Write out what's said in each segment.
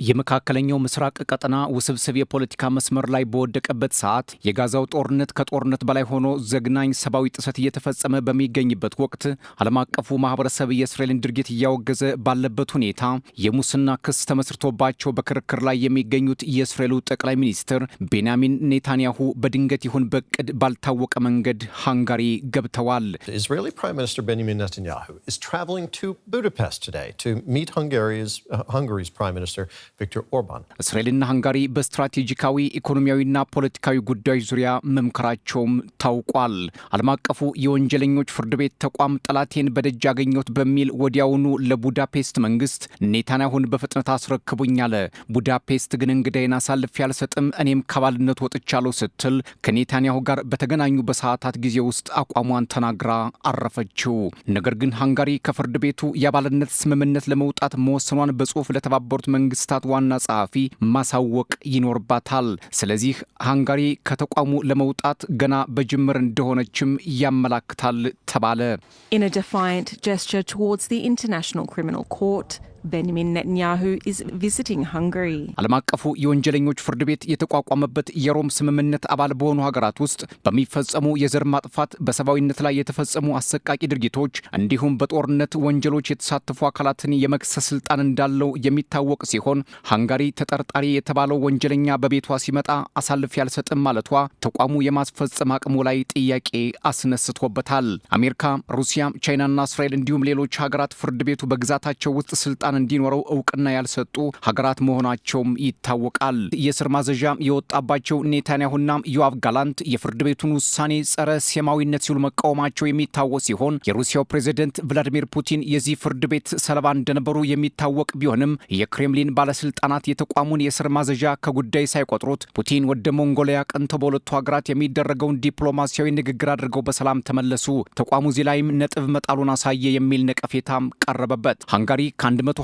የመካከለኛው ምስራቅ ቀጠና ውስብስብ የፖለቲካ መስመር ላይ በወደቀበት ሰዓት የጋዛው ጦርነት ከጦርነት በላይ ሆኖ ዘግናኝ ሰብአዊ ጥሰት እየተፈጸመ በሚገኝበት ወቅት ዓለም አቀፉ ማህበረሰብ የእስራኤልን ድርጊት እያወገዘ ባለበት ሁኔታ የሙስና ክስ ተመስርቶባቸው በክርክር ላይ የሚገኙት የእስራኤሉ ጠቅላይ ሚኒስትር ቤንያሚን ኔታንያሁ በድንገት ይሁን በቅድ ባልታወቀ መንገድ ሃንጋሪ ገብተዋል። Israeli Prime Minister Benjamin Netanyahu is traveling to Budapest today to meet Hungary's Prime Minister Viktor Orban. እስራኤልና ሃንጋሪ በስትራቴጂካዊ ኢኮኖሚያዊና ፖለቲካዊ ጉዳዮች ዙሪያ መምከራቸውም ታውቋል። ዓለም አቀፉ የወንጀለኞች ፍርድ ቤት ተቋም ጠላቴን በደጅ ያገኘሁት በሚል ወዲያውኑ ለቡዳፔስት መንግስት ኔታንያሁን በፍጥነት አስረክቡኝ አለ። ቡዳፔስት ግን እንግዳዬን አሳልፌ አልሰጥም፣ እኔም ከአባልነት ወጥቻለሁ ስትል ከኔታንያሁ ጋር በተገናኙ በሰዓታት ጊዜ ውስጥ አቋሟን ተናግራ አረፈችው። ነገር ግን ሃንጋሪ ከፍርድ ቤቱ የአባልነት ስምምነት ለመውጣት መወሰኗን በጽሁፍ ለተባበሩት መንግስታት ዋና ጸሐፊ ማሳወቅ ይኖርባታል። ስለዚህ ሃንጋሪ ከተቋሙ ለመውጣት ገና በጅምር እንደሆነችም ያመላክታል ተባለ። In a defiant gesture towards the International Criminal Court, Benjamin Netanyahu is visiting Hungary. ዓለም አቀፉ የወንጀለኞች ፍርድ ቤት የተቋቋመበት የሮም ስምምነት አባል በሆኑ ሀገራት ውስጥ በሚፈጸሙ የዘር ማጥፋት፣ በሰብአዊነት ላይ የተፈጸሙ አሰቃቂ ድርጊቶች እንዲሁም በጦርነት ወንጀሎች የተሳተፉ አካላትን የመክሰስ ስልጣን እንዳለው የሚታወቅ ሲሆን ሃንጋሪ ተጠርጣሪ የተባለው ወንጀለኛ በቤቷ ሲመጣ አሳልፌ አልሰጥም ማለቷ ተቋሙ የማስፈጸም አቅሙ ላይ ጥያቄ አስነስቶበታል። አሜሪካ፣ ሩሲያ፣ ቻይናና እስራኤል እንዲሁም ሌሎች ሀገራት ፍርድ ቤቱ በግዛታቸው ውስጥ ስልጣን እንዲኖረው እውቅና ያልሰጡ ሀገራት መሆናቸውም ይታወቃል። የእስር ማዘዣ የወጣባቸው ኔታንያሁና ዮአቭ ጋላንት የፍርድ ቤቱን ውሳኔ ጸረ ሴማዊነት ሲሉ መቃወማቸው የሚታወስ ሲሆን የሩሲያው ፕሬዝደንት ቭላዲሚር ፑቲን የዚህ ፍርድ ቤት ሰለባ እንደነበሩ የሚታወቅ ቢሆንም የክሬምሊን ባለስልጣናት የተቋሙን የእስር ማዘዣ ከጉዳይ ሳይቆጥሩት ፑቲን ወደ ሞንጎሊያ ቀንተው በሁለቱ ሀገራት የሚደረገውን ዲፕሎማሲያዊ ንግግር አድርገው በሰላም ተመለሱ። ተቋሙ እዚህ ላይም ነጥብ መጣሉን አሳየ የሚል ነቀፌታም ቀረበበት። ሃንጋሪ ከ125ቱ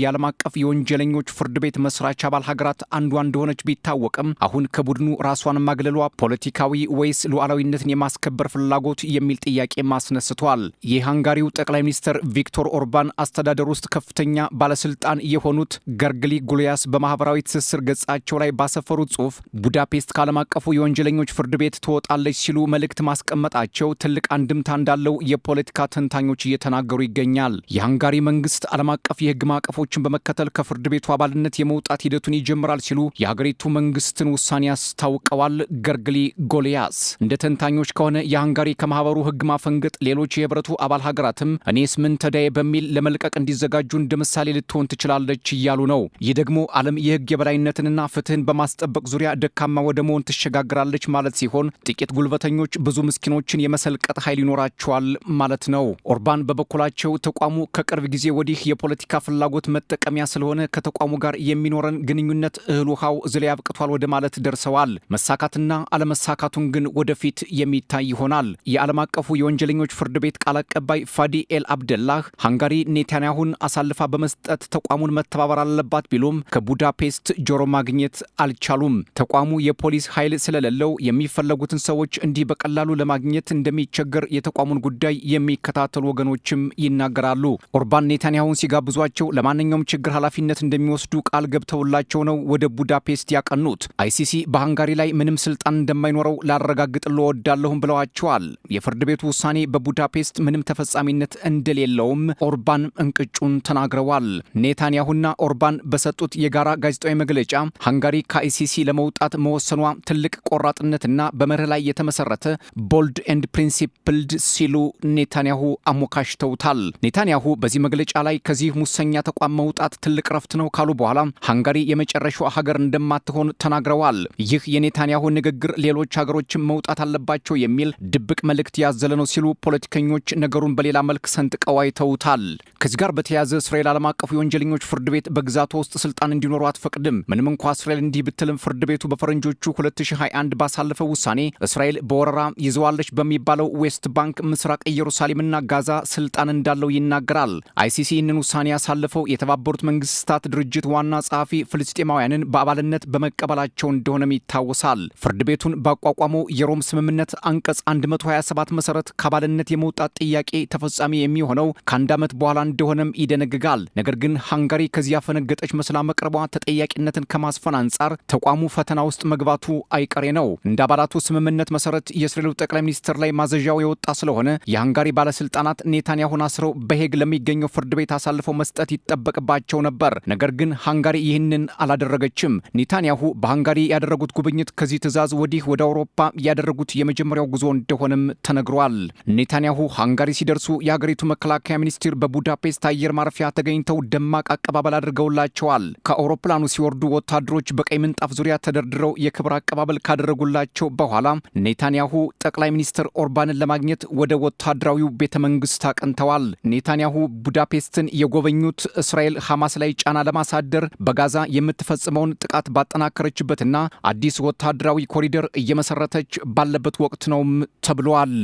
የዓለም አቀፍ የወንጀለኞች ፍርድ ቤት መስራች አባል ሀገራት አንዷ እንደሆነች ቢታወቅም አሁን ከቡድኑ ራሷን ማግለሏ ፖለቲካዊ ወይስ ሉዓላዊነትን የማስከበር ፍላጎት የሚል ጥያቄ ማስነስቷል። የሃንጋሪው ጠቅላይ ሚኒስትር ቪክቶር ኦርባን አስተዳደር ውስጥ ከፍተኛ ባለስልጣን የሆኑት ገርግሊ ጉሊያስ በማህበራዊ ትስስር ገጻቸው ላይ ባሰፈሩት ጽሑፍ ቡዳፔስት ከዓለም አቀፉ የወንጀለኞች ፍርድ ቤት ትወጣለች ሲሉ መልእክት ማስቀመጣቸው ትልቅ አንድምታ እንዳለው የፖለቲካ ተንታኞች እየተናገሩ ይገኛል። የሃንጋሪ መንግስት ዓለም አቀፍ የህግ ማዕቀፎችን በመከተል ከፍርድ ቤቱ አባልነት የመውጣት ሂደቱን ይጀምራል ሲሉ የሀገሪቱ መንግስትን ውሳኔ አስታውቀዋል። ገርግሊ ጎሊያስ እንደ ተንታኞች ከሆነ የሃንጋሪ ከማህበሩ ህግ ማፈንገጥ ሌሎች የህብረቱ አባል ሀገራትም እኔስ ምን ተዳዬ በሚል ለመልቀቅ እንዲዘጋጁ እንደ ምሳሌ ልትሆን ትችላለች እያሉ ነው። ይህ ደግሞ ዓለም የህግ የበላይነትንና ፍትህን በማስጠበቅ ዙሪያ ደካማ ወደ መሆን ትሸጋግራለች ማለት ሲሆን ጥቂት ጉልበተኞች ብዙ ምስኪኖችን የመሰልቀጥ ኃይል ይኖራቸዋል ማለት ነው። ኦርባን በበኩላቸው ተቋሙ ከቅርብ ጊዜ ወዲህ የፖለቲካ ፍላጎት መጠቀሚያ ስለሆነ ከተቋሙ ጋር የሚኖረን ግንኙነት እህል ውሃው ዝላይ አብቅቷል ወደ ማለት ደርሰዋል። መሳካትና አለመሳካቱን ግን ወደፊት የሚታይ ይሆናል። የዓለም አቀፉ የወንጀለኞች ፍርድ ቤት ቃል አቀባይ ፋዲ ኤል አብደላህ ሃንጋሪ ኔታንያሁን አሳልፋ በመስጠት ተቋሙን መተባበር አለባት ቢሉም ከቡዳፔስት ጆሮ ማግኘት አልቻሉም። ተቋሙ የፖሊስ ኃይል ስለሌለው የሚፈለጉትን ሰዎች እንዲህ በቀላሉ ለማግኘት እንደሚቸገር የተቋሙን ጉዳይ የሚከታተሉ ወገኖችም ይናገራሉ። ኦርባን ኔታንያሁን ሲጋብዟቸው ለማንኛውም ችግር ኃላፊነት እንደሚወስዱ ቃል ገብተውላቸው ነው ወደ ቡዳፔስት ያቀኑት። አይሲሲ በሃንጋሪ ላይ ምንም ስልጣን እንደማይኖረው ላረጋግጥልዎ እወዳለሁም ብለዋቸዋል። የፍርድ ቤቱ ውሳኔ በቡዳፔስት ምንም ተፈጻሚነት እንደሌለውም ኦርባን እንቅጩን ተናግረዋል። ኔታንያሁና ኦርባን በሰጡት የጋራ ጋዜጣዊ መግለጫ ሃንጋሪ ከአይሲሲ ለመውጣት መወሰኗ ትልቅ ቆራጥነትና በመርህ ላይ የተመሰረተ ቦልድ ኤንድ ፕሪንሲፕልድ ሲሉ ኔታንያሁ አሞካሽተውታል። ኔታንያሁ በዚህ መግለጫ ላይ ከዚህ ሙሰኛ ተቋም መውጣት ትልቅ ረፍት ነው ካሉ በኋላ ሃንጋሪ የመጨረሻው ሀገር እንደማትሆን ተናግረዋል። ይህ የኔታንያሁ ንግግር ሌሎች ሀገሮችም መውጣት አለባቸው የሚል ድብቅ መልእክት ያዘለ ነው ሲሉ ፖለቲከኞች ነገሩን በሌላ መልክ ሰንጥቀው አይተውታል። ከዚህ ጋር በተያያዘ እስራኤል ዓለም አቀፉ የወንጀለኞች ፍርድ ቤት በግዛቷ ውስጥ ስልጣን እንዲኖሩ አትፈቅድም። ምንም እንኳ እስራኤል እንዲህ ብትልም ፍርድ ቤቱ በፈረንጆቹ 2021 ባሳለፈው ውሳኔ እስራኤል በወረራ ይዘዋለች በሚባለው ዌስት ባንክ፣ ምስራቅ ኢየሩሳሌምና ጋዛ ስልጣን እንዳለው ይናገራል። አይሲሲ ይህንን ውሳኔ ያሳለፈው የተባበሩት መንግስታት ድርጅት ዋና ጸሐፊ ፍልስጤማውያንን በአባልነት በመቀበላቸው እንደሆነም ይታወሳል። ፍርድ ቤቱን ባቋቋመው የሮም ስምምነት አንቀጽ 127 መሰረት ከአባልነት የመውጣት ጥያቄ ተፈጻሚ የሚሆነው ከአንድ ዓመት በኋላ እንደሆነም ይደነግጋል። ነገር ግን ሃንጋሪ ከዚያ ፈነገጠች መስላ መቅረቧ ተጠያቂነትን ከማስፈን አንጻር ተቋሙ ፈተና ውስጥ መግባቱ አይቀሬ ነው። እንደ አባላቱ ስምምነት መሰረት የእስራኤሉ ጠቅላይ ሚኒስትር ላይ ማዘዣው የወጣ ስለሆነ የሃንጋሪ ባለስልጣናት ኔታንያሁን አስረው በሄግ ለሚገኘው ፍርድ ቤት አሳልፈው መስጠት ይጠበቅባቸው ነበር። ነገር ግን ሃንጋሪ ይህንን አላደረገችም። ኔታንያሁ በሃንጋሪ ያደረጉት ጉብኝት ከዚህ ትዕዛዝ ወዲህ ወደ አውሮፓ ያደረጉት የመጀመሪያው ጉዞ እንደሆነም ተነግሯል። ኔታንያሁ ሃንጋሪ ሲደርሱ የሀገሪቱ መከላከያ ሚኒስትር በቡዳፔስት አየር ማረፊያ ተገኝተው ደማቅ አቀባበል አድርገውላቸዋል። ከአውሮፕላኑ ሲወርዱ ወታደሮች በቀይ ምንጣፍ ዙሪያ ተደርድረው የክብር አቀባበል ካደረጉላቸው በኋላ ኔታንያሁ ጠቅላይ ሚኒስትር ኦርባንን ለማግኘት ወደ ወታደራዊው ቤተ መንግስት አቅንተዋል። ኔታንያሁ ቡዳፔስትን የጎበኙት እስራኤል ሐማስ ላይ ጫና ለማሳደር በጋዛ የምትፈጽመውን ጥቃት ባጠናከረችበትና አዲስ ወታደራዊ ኮሪደር እየመሰረተች ባለበት ወቅት ነውም ተብሏል።